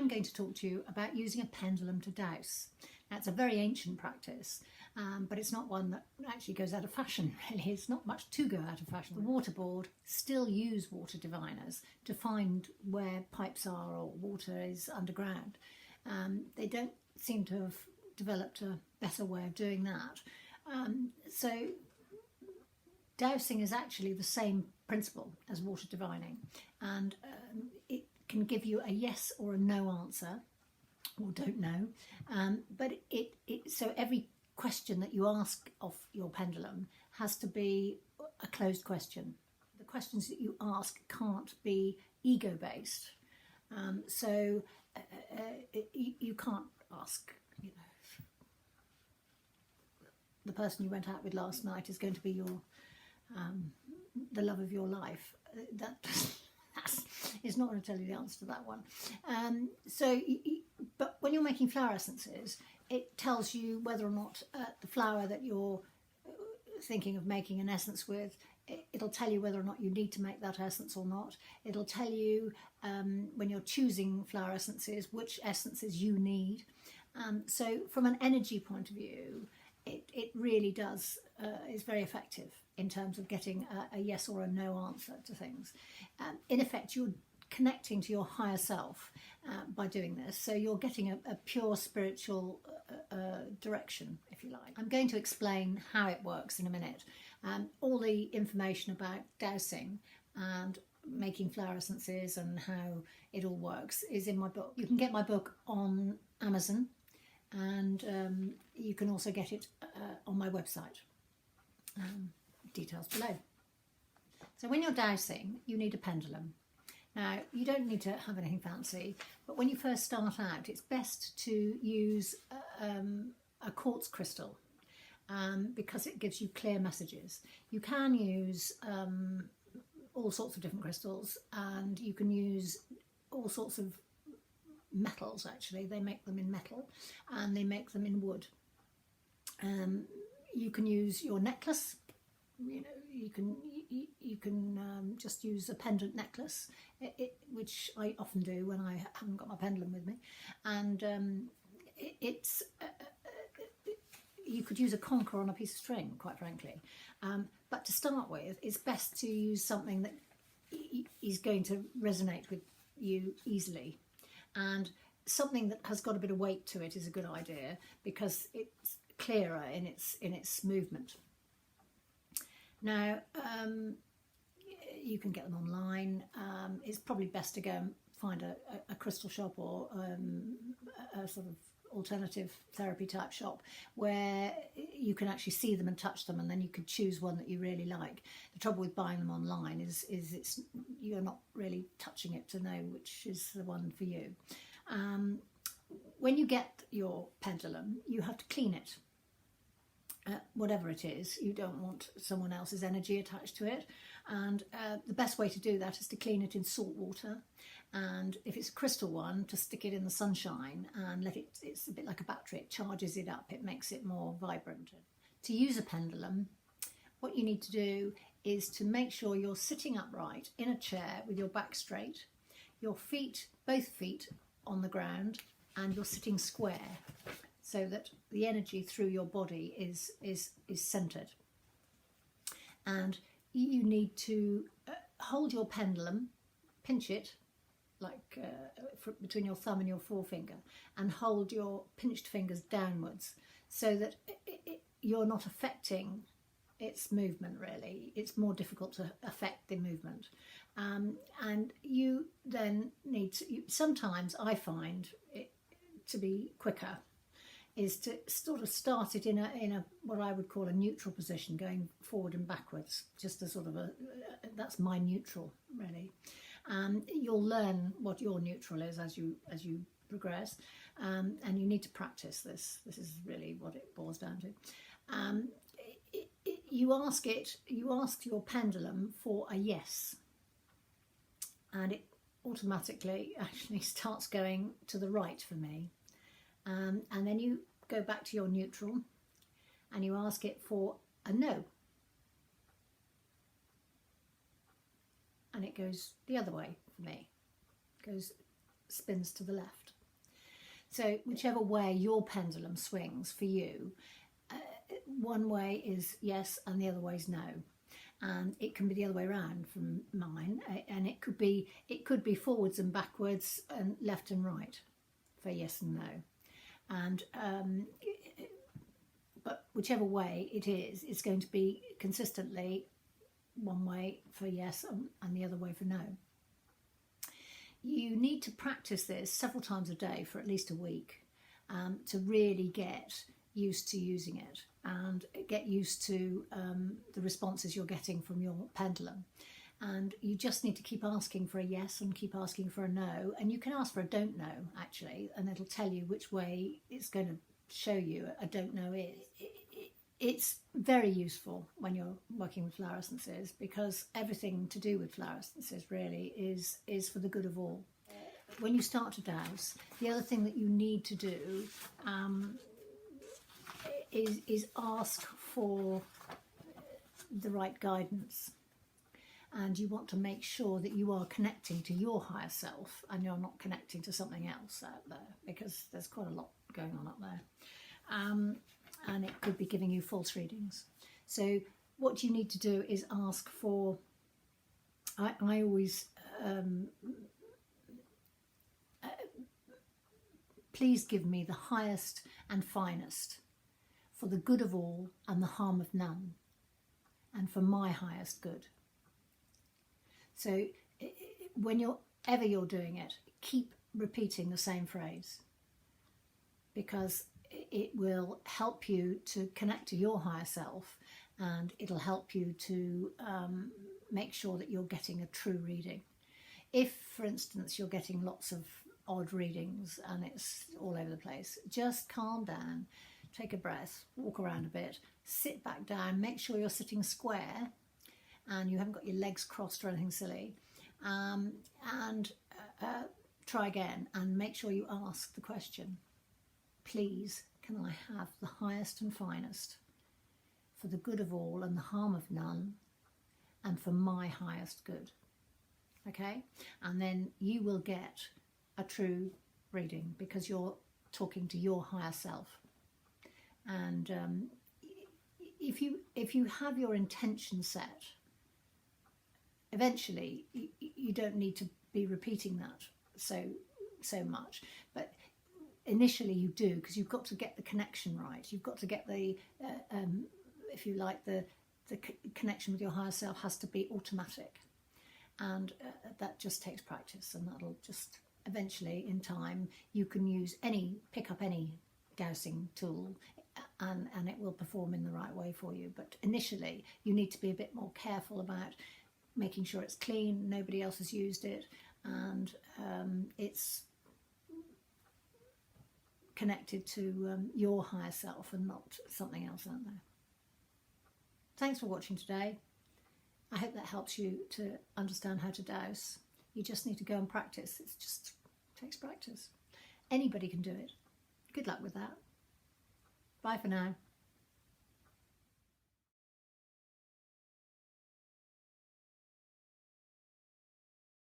I'm going to talk to you about using a pendulum to dowse. Now, it's a very ancient practice, but it's not one that actually goes out of fashion, really. It's not much to go out of fashion. The water board still use water diviners to find where pipes are or water is underground. They don't seem to have developed a better way of doing that. So dowsing is actually the same principle as water divining, and it can give you a yes or a no answer, or don't know, but so every question that you ask of your pendulum has to be a closed question. The questions that you ask can't be ego-based, so you can't ask, you know, the person you went out with last night is going to be your the love of your life. That is not going to tell you the answer to that one. But when you're making flower essences, it tells you whether or not the flower that you're thinking of making an essence with, it'll tell you whether or not you need to make that essence or not. It'll tell you when you're choosing flower essences which essences you need. So from an energy point of view, it really does is very effective in terms of getting a yes or a no answer to things. In effect, you're connecting to your higher self by doing this, so you're getting a pure spiritual direction, if you like. I'm going to explain how it works in a minute. All the information about dowsing and making flower essences and how it all works is in my book. You can get my book on Amazon, and you can also get it on my website. Details below. So when you're dowsing, you need a pendulum. Now, you don't need to have anything fancy, but when you first start out, it's best to use a quartz crystal because it gives you clear messages. You can use all sorts of different crystals, and you can use all sorts of metals. Actually, they make them in metal and they make them in wood. You can use your necklace. You know, you can just use a pendant necklace, which I often do when I haven't got my pendulum with me, and you could use a conker on a piece of string, quite frankly. But to start with, it's best to use something that is going to resonate with you easily, and something that has got a bit of weight to it is a good idea because it's clearer in its movement. Now, you can get them online. It's probably best to go and find a crystal shop or a sort of alternative therapy type shop where you can actually see them and touch them, and then you can choose one that you really like. The trouble with buying them online is you're not really touching it to know which is the one for you. When you get your pendulum, you have to clean it. Whatever it is, you don't want someone else's energy attached to it, and the best way to do that is to clean it in salt water, and if it's a crystal one, to stick it in the sunshine and let it, it's a bit like a battery, it charges it up, it makes it more vibrant. To use a pendulum, what you need to do is to make sure you're sitting upright in a chair with your back straight, your feet, both feet on the ground, and you're sitting square, so that the energy through your body is centered. And you need to hold your pendulum, pinch it like between your thumb and your forefinger, and hold your pinched fingers downwards so that you're not affecting its movement really. It's more difficult to affect the movement. And you then need to, sometimes I find it to be quicker, is to sort of start it in a what I would call a neutral position, going forward and backwards, just a sort of that's my neutral really. You'll learn what your neutral is as you progress, and you need to practice this. This is really what it boils down to. You ask your pendulum for a yes, and it automatically actually starts going to the right for me. And then you go back to your neutral and you ask it for a no. And it goes the other way for me. It spins to the left. So whichever way your pendulum swings for you, one way is yes and the other way is no. And it can be the other way around from mine, and it could be forwards and backwards and left and right for yes and no. And but whichever way it is, it's going to be consistently one way for yes and the other way for no. You need to practice this several times a day for at least a week to really get used to using it and get used to the responses you're getting from your pendulum. And you just need to keep asking for a yes and keep asking for a no. And you can ask for a don't know, actually, and it'll tell you which way it's going to show you a don't know is. It's very useful when you're working with flower essences, because everything to do with flower essences really is for the good of all. When you start to dowse, the other thing that you need to do is ask for the right guidance. And you want to make sure that you are connecting to your higher self and you're not connecting to something else out there, because there's quite a lot going on up there. And it could be giving you false readings. So what you need to do is ask for, I always, please give me the highest and finest for the good of all and the harm of none, and for my highest good. So whenever you're doing it, keep repeating the same phrase, because it will help you to connect to your higher self, and it'll help you to make sure that you're getting a true reading. If, for instance, you're getting lots of odd readings and it's all over the place, just calm down, take a breath, walk around a bit, sit back down, make sure you're sitting square and you haven't got your legs crossed or anything silly, and try again and make sure you ask the question, please, can I have the highest and finest for the good of all and the harm of none, and for my highest good? Okay? And then you will get a true reading, because you're talking to your higher self. And if you have your intention set, eventually you don't need to be repeating that so much, but initially you do, because you've got to get the connection right. You've got to get the if you like, the connection with your higher self has to be automatic, and that just takes practice, and that'll just eventually, in time, you can pick up any dowsing tool, and it will perform in the right way for you. But initially you need to be a bit more careful about making sure it's clean, nobody else has used it, and it's connected to your higher self and not something else out there. Thanks for watching today. I hope that helps you to understand how to dowse. You just need to go and practice. It just takes practice. Anybody can do it. Good luck with that. Bye for now.